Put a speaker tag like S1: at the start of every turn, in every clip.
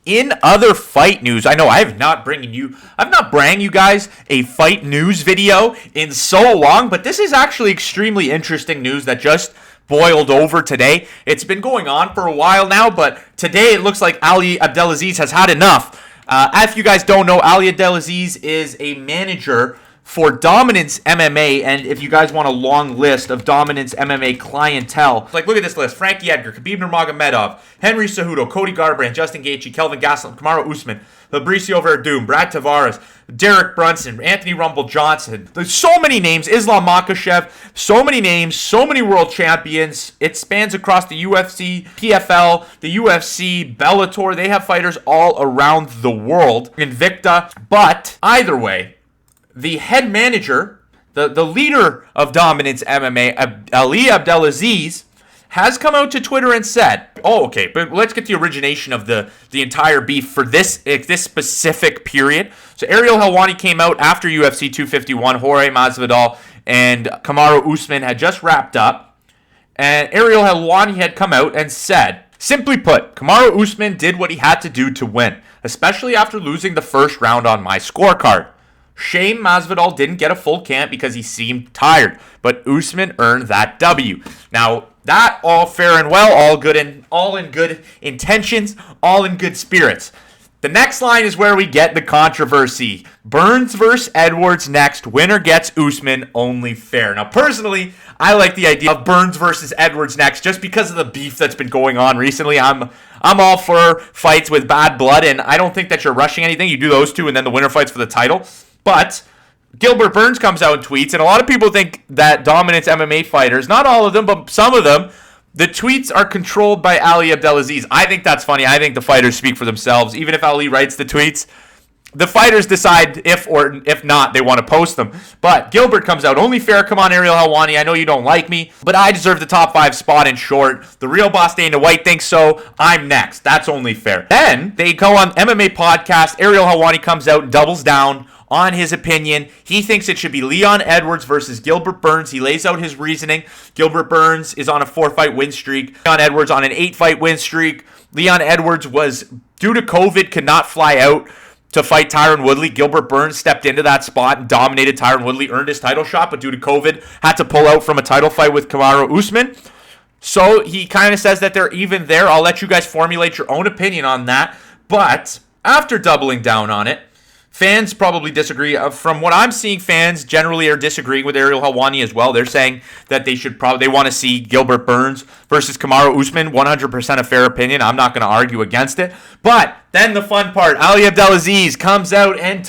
S1: In other fight news, I know I've not bringing you guys a fight news video in so long, but this is actually extremely interesting news that just boiled over today. It's been going on for a while now, but today it looks like Ali Abdelaziz has had enough. If you guys don't know, Ali Abdelaziz is a manager for Dominance MMA, and if you guys want a long list of Dominance MMA clientele, like look at this list: Frankie Edgar, Khabib Nurmagomedov, Henry Cejudo, Cody Garbrandt, Justin Gaethje, Kelvin Gastelum, Kamaru Usman, Fabricio Verdum, Brad Tavares, Derek Brunson, Anthony Rumble Johnson. There's so many names. Islam Makhachev. So many names. So many world champions. It spans across the UFC, PFL, the UFC, Bellator. They have fighters all around the world. Invicta. But either way, the head manager, the leader of Dominance MMA, Ali Abdelaziz, has come out to Twitter and said, but let's get the origination of the entire beef for this specific period. So Ariel Helwani came out after UFC 251. Jorge Masvidal and Kamaru Usman had just wrapped up. And Ariel Helwani had come out and said, simply put, Kamaru Usman did what he had to do to win, especially after losing the first round on my scorecard. Shame Masvidal didn't get a full camp because he seemed tired, but Usman earned that W. Now, that all fair and well, all in good intentions, all in good spirits. The next line is where we get the controversy. Burns versus Edwards next. Winner gets Usman, only fair. Now, personally, I like the idea of Burns versus Edwards next just because of the beef that's been going on recently. I'm all for fights with bad blood, and I don't think that you're rushing anything. You do those two, and then the winner fights for the title. But Gilbert Burns comes out and tweets, and a lot of people think that Dominance MMA fighters, not all of them, but some of them, the tweets are controlled by Ali Abdelaziz. I think that's funny. I think the fighters speak for themselves. Even if Ali writes the tweets, the fighters decide if not, they want to post them. But Gilbert comes out, only fair. Come on, Ariel Helwani. I know you don't like me, but I deserve the top 5 spot in short. The real boss Dana White thinks so. I'm next. That's only fair. Then they go on MMA podcast. Ariel Helwani comes out and doubles down on his opinion. He thinks it should be Leon Edwards versus Gilbert Burns. He lays out his reasoning. Gilbert Burns is on a 4-fight win streak. Leon Edwards on an 8-fight win streak. Leon Edwards was, due to COVID, could not fly out to fight Tyron Woodley. Gilbert Burns stepped into that spot and dominated Tyron Woodley, earned his title shot, but due to COVID, had to pull out from a title fight with Kamaru Usman. So he kind of says that they're even there. I'll let you guys formulate your own opinion on that. But after doubling down on it, fans probably disagree. From what I'm seeing, fans generally are disagreeing with Ariel Helwani as well. They're saying that they want to see Gilbert Burns versus Kamaru Usman. 100% a fair opinion. I'm not going to argue against it. But then the fun part, Ali Abdelaziz comes out and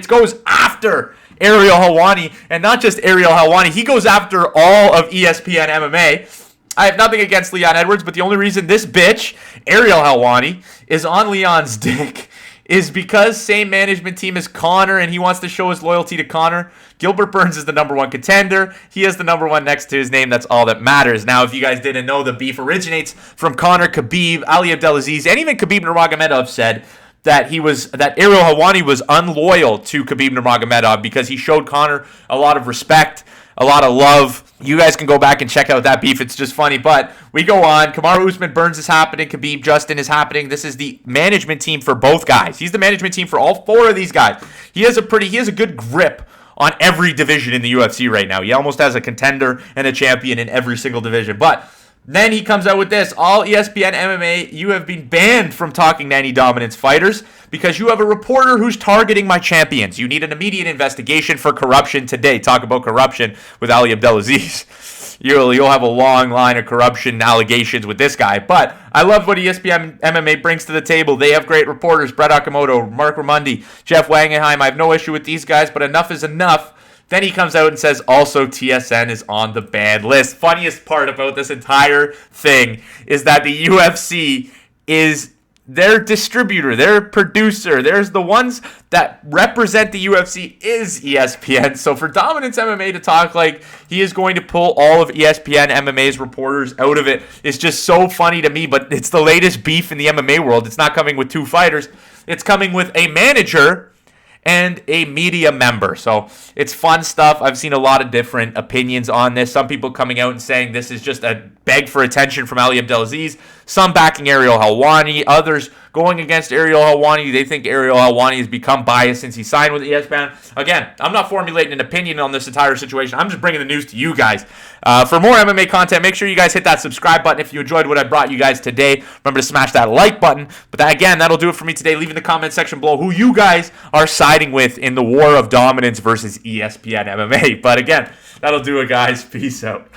S1: goes after Ariel Helwani. And not just Ariel Helwani, he goes after all of ESPN MMA. I have nothing against Leon Edwards, but the only reason this bitch, Ariel Helwani, is on Leon's dick is because same management team as Conor, and he wants to show his loyalty to Conor. Gilbert Burns is the number 1 contender. He has the number 1 next to his name. That's all that matters. Now, if you guys didn't know, the beef originates from Conor, Khabib, Ali Abdelaziz, and even Khabib Nurmagomedov said that Ariel Helwani was unloyal to Khabib Nurmagomedov because he showed Conor a lot of respect, a lot of love. You guys can go back and check out that beef. It's just funny. But we go on. Kamaru Usman Burns is happening. Khabib Justin is happening. This is the management team for both guys. He's the management team for all 4 of these guys. He has a good grip on every division in the UFC right now. He almost has a contender and a champion in every single division. But then he comes out with this. All ESPN MMA, you have been banned from talking to any Dominance fighters because you have a reporter who's targeting my champions. You need an immediate investigation for corruption today. Talk about corruption with Ali Abdelaziz. You'll have a long line of corruption allegations with this guy. But I love what ESPN MMA brings to the table. They have great reporters. Brett Okamoto, Mark Ramundi, Jeff Wangenheim. I have no issue with these guys, but enough is enough. Then he comes out and says, also TSN is on the banned list. Funniest part about this entire thing is that the UFC is their distributor, their producer. There's the ones that represent the UFC is ESPN. So for Dominance MMA to talk like he is going to pull all of ESPN MMA's reporters out of it is just so funny to me. But it's the latest beef in the MMA world. It's not coming with 2 fighters. It's coming with a manager and a media member. So it's fun stuff. I've seen a lot of different opinions on this. Some people coming out and saying this is just a beg for attention from Ali Abdelaziz. Some backing Ariel Helwani. Others going against Ariel Helwani. They think Ariel Helwani has become biased since he signed with ESPN. Again, I'm not formulating an opinion on this entire situation. I'm just bringing the news to you guys. For more MMA content, make sure you guys hit that subscribe button if you enjoyed what I brought you guys today. Remember to smash that like button. But that'll do it for me today. Leave in the comment section below who you guys are siding with in the war of dominance versus ESPN MMA. But again, that'll do it, guys. Peace out.